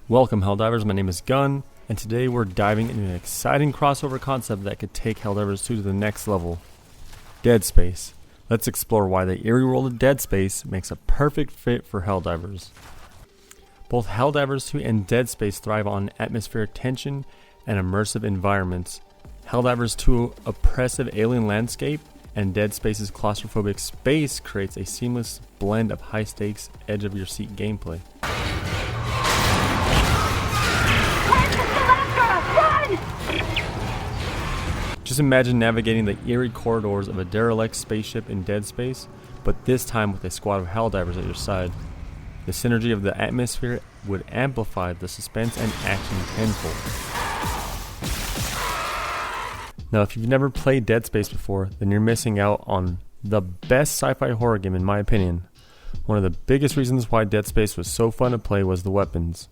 Welcome Helldivers, my name is Gun, and today we're diving into an exciting crossover concept that could take Helldivers 2 to the next level. Dead Space. Let's explore why the eerie world of Dead Space makes a perfect fit for Helldivers. Both Helldivers 2 and Dead Space thrive on atmospheric tension and immersive environments. Helldivers 2's oppressive alien landscape and Dead Space's claustrophobic space creates a seamless blend of high-stakes, edge-of-your-seat gameplay. Just imagine navigating the eerie corridors of a derelict spaceship in Dead Space, but this time with a squad of Helldivers at your side. The synergy of the atmosphere would amplify the suspense and action tenfold. Now, if you've never played Dead Space before, then you're missing out on the best sci-fi horror game in my opinion. One of the biggest reasons why Dead Space was so fun to play was the weapons.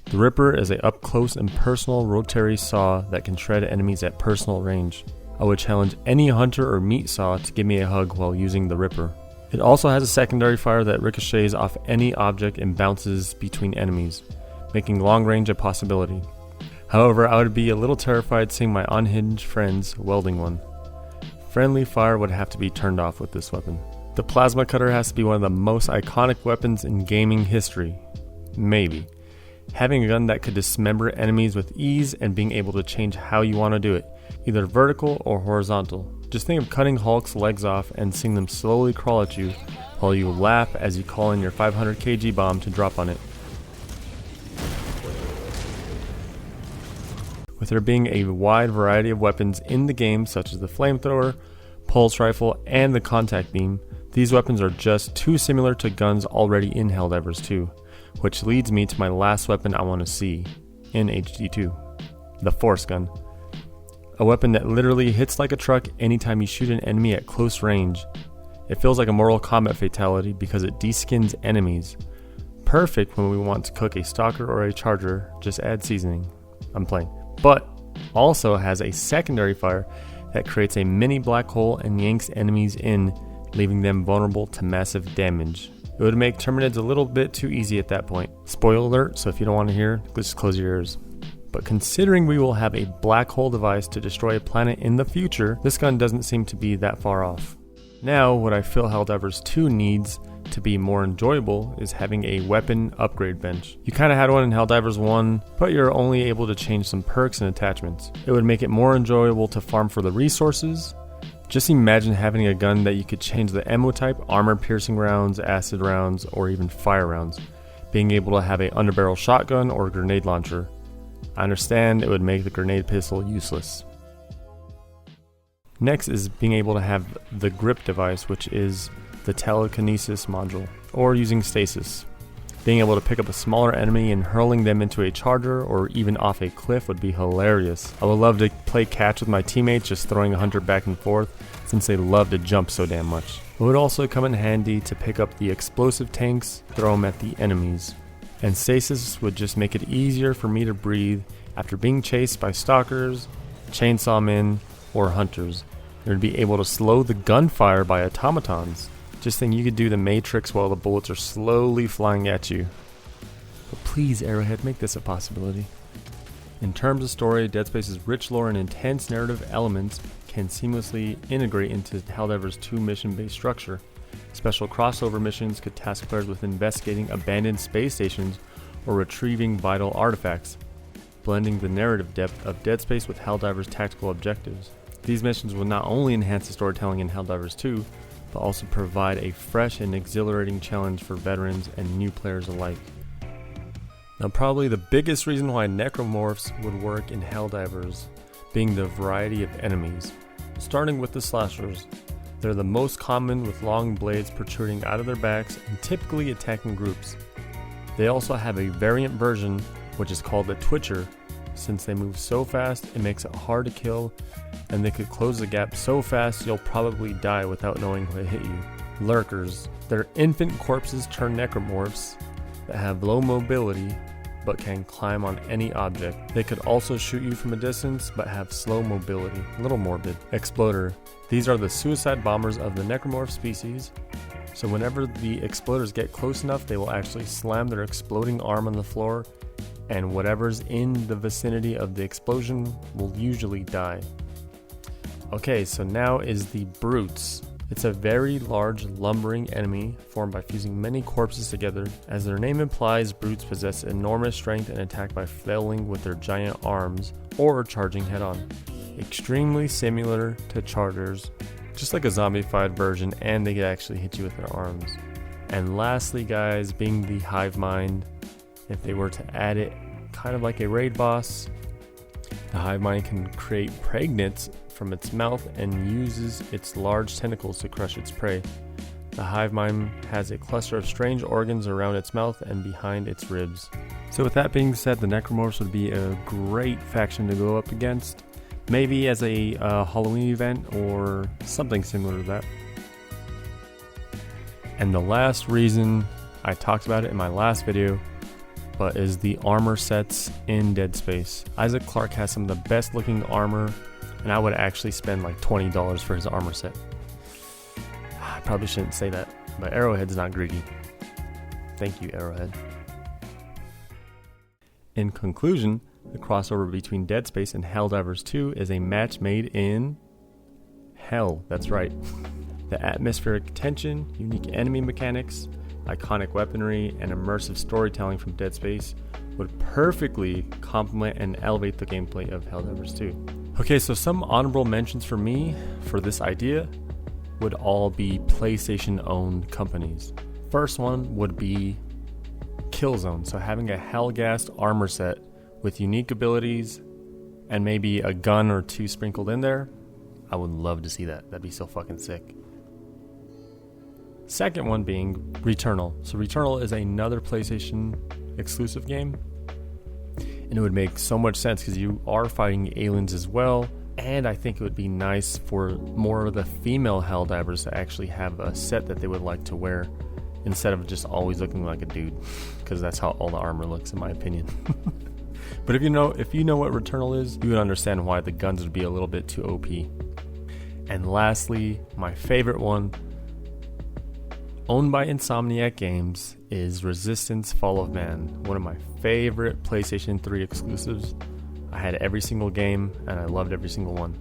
The Ripper is a up-close and personal rotary saw that can shred enemies at personal range. I would challenge any hunter or meat saw to give me a hug while using the Ripper. It also has a secondary fire that ricochets off any object and bounces between enemies, making long range a possibility. However, I would be a little terrified seeing my unhinged friends welding one. Friendly fire would have to be turned off with this weapon. The plasma cutter has to be one of the most iconic weapons in gaming history. Maybe. Having a gun that could dismember enemies with ease and being able to change how you want to do it, either vertical or horizontal. Just think of cutting Hulk's legs off and seeing them slowly crawl at you while you laugh as you call in your 500 kg bomb to drop on it. With there being a wide variety of weapons in the game such as the flamethrower, pulse rifle, and the contact beam, these weapons are just too similar to guns already in Helldivers 2. Which leads me to my last weapon I want to see in HD2, the Force Gun. A weapon that literally hits like a truck anytime you shoot an enemy at close range. It feels like a Mortal Kombat fatality because it deskins enemies. Perfect when we want to cook a stalker or a charger, just add seasoning. I'm playing. But also has a secondary fire that creates a mini black hole and yanks enemies in, leaving them vulnerable to massive damage. It would make Terminids a little bit too easy at that point. Spoiler alert, so if you don't want to hear, just close your ears. But considering we will have a black hole device to destroy a planet in the future, this gun doesn't seem to be that far off. Now, what I feel Helldivers 2 needs to be more enjoyable is having a weapon upgrade bench. You kinda had one in Helldivers 1, but you're only able to change some perks and attachments. It would make it more enjoyable to farm for the resources. Just imagine having a gun that you could change the ammo type, armor-piercing rounds, acid rounds, or even fire rounds. Being able to have a underbarrel shotgun or grenade launcher. I understand it would make the grenade pistol useless. Next is being able to have the grip device, which is the telekinesis module, or using stasis. Being able to pick up a smaller enemy and hurling them into a charger or even off a cliff would be hilarious. I would love to play catch with my teammates, just throwing a hunter back and forth since they love to jump so damn much. It would also come in handy to pick up the explosive tanks, throw them at the enemies. And stasis would just make it easier for me to breathe after being chased by stalkers, chainsaw men, or hunters. It would be able to slow the gunfire by automatons. Just think you could do the Matrix while the bullets are slowly flying at you. But please, Arrowhead, make this a possibility. In terms of story, Dead Space's rich lore and intense narrative elements can seamlessly integrate into Helldivers 2 mission-based structure. Special crossover missions could task players with investigating abandoned space stations or retrieving vital artifacts, blending the narrative depth of Dead Space with Helldivers' tactical objectives. These missions will not only enhance the storytelling in Helldivers 2, but also provide a fresh and exhilarating challenge for veterans and new players alike. Now, probably the biggest reason why Necromorphs would work in Helldivers being the variety of enemies. Starting with the slashers, they're the most common with long blades protruding out of their backs and typically attacking groups. They also have a variant version which is called the Twitcher. Since they move so fast, it makes it hard to kill, and they could close the gap so fast you'll probably die without knowing what hit you. Lurkers. They're infant corpses turned necromorphs that have low mobility but can climb on any object. They could also shoot you from a distance but have slow mobility. A little morbid. Exploder. These are the suicide bombers of the necromorph species. So whenever the exploders get close enough, they will actually slam their exploding arm on the floor and whatever's in the vicinity of the explosion will usually die. Okay, so now is the Brutes. It's a very large, lumbering enemy formed by fusing many corpses together. As their name implies, Brutes possess enormous strength and attack by flailing with their giant arms or charging head-on. Extremely similar to Chargers, just like a zombified version, and they can actually hit you with their arms. And lastly, guys, being the hive mind, if they were to add it kind of like a raid boss, the hive mind can create pregnants from its mouth and uses its large tentacles to crush its prey. The hive mind has a cluster of strange organs around its mouth and behind its ribs. So with that being said, the Necromorphs would be a great faction to go up against, maybe as a Halloween event or something similar to that. And the last reason, I talked about it in my last video, but is the armor sets in Dead Space. Isaac Clarke has some of the best looking armor, and I would actually spend like $20 for his armor set. I probably shouldn't say that, but Arrowhead's not greedy. Thank you, Arrowhead. In conclusion, the crossover between Dead Space and Helldivers 2 is a match made in hell. That's right. The atmospheric tension, unique enemy mechanics, iconic weaponry, and immersive storytelling from Dead Space would perfectly complement and elevate the gameplay of Helldivers 2. Okay, so some honorable mentions for me for this idea would all be PlayStation-owned companies. First one would be Killzone, so having a Hellghast armor set with unique abilities and maybe a gun or two sprinkled in there. I would love to see that. That'd be so fucking sick. Second one being Returnal. So Returnal is another PlayStation exclusive game, and it would make so much sense because you are fighting aliens as well, and I think it would be nice for more of the female Helldivers to actually have a set that they would like to wear instead of just always looking like a dude, because that's how all the armor looks in my opinion. But if you know what Returnal is, you would understand why the guns would be a little bit too OP. And lastly, my favorite one, owned by Insomniac Games, is Resistance Fall of Man, one of my favorite PlayStation 3 exclusives. I had every single game, and I loved every single one.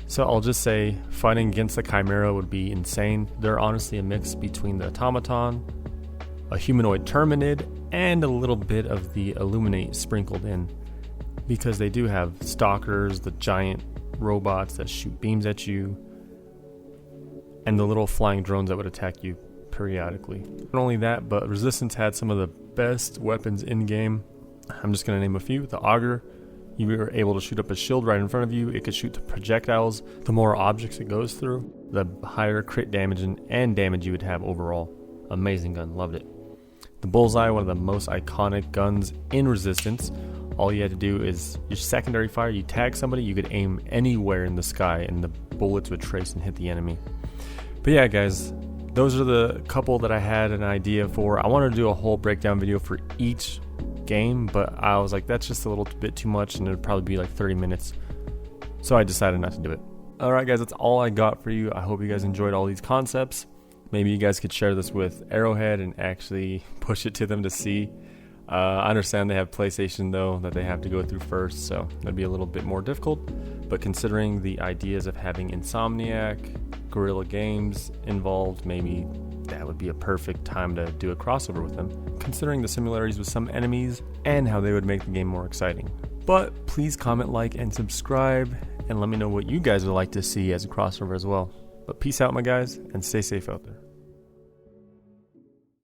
So I'll just say, fighting against the Chimera would be insane. They're honestly a mix between the Automaton, a humanoid Terminid, and a little bit of the Illuminate sprinkled in, because they do have stalkers, the giant robots that shoot beams at you, and the little flying drones that would attack you periodically. Not only that, but Resistance had some of the best weapons in game. I'm just going to name a few. The Augur, you were able to shoot up a shield right in front of you. It could shoot the projectiles. The more objects it goes through, the higher crit damage and damage you would have overall. Amazing gun, loved it. The Bullseye, one of the most iconic guns in Resistance. All you had to do is your secondary fire, you tag somebody, you could aim anywhere in the sky and the bullets would trace and hit the enemy. But yeah, guys, those are the couple that I had an idea for. I wanted to do a whole breakdown video for each game, but I was like, that's just a little bit too much and it would probably be like 30 minutes. So I decided not to do it. Alright guys, that's all I got for you. I hope you guys enjoyed all these concepts. Maybe you guys could share this with Arrowhead and actually push it to them to see. I understand they have PlayStation though that they have to go through first, so that'd be a little bit more difficult. But considering the ideas of having Insomniac, Guerrilla Games involved, maybe that would be a perfect time to do a crossover with them, considering the similarities with some enemies and how they would make the game more exciting. But please comment, like, and subscribe, and let me know what you guys would like to see as a crossover as well. But peace out, my guys, and stay safe out there.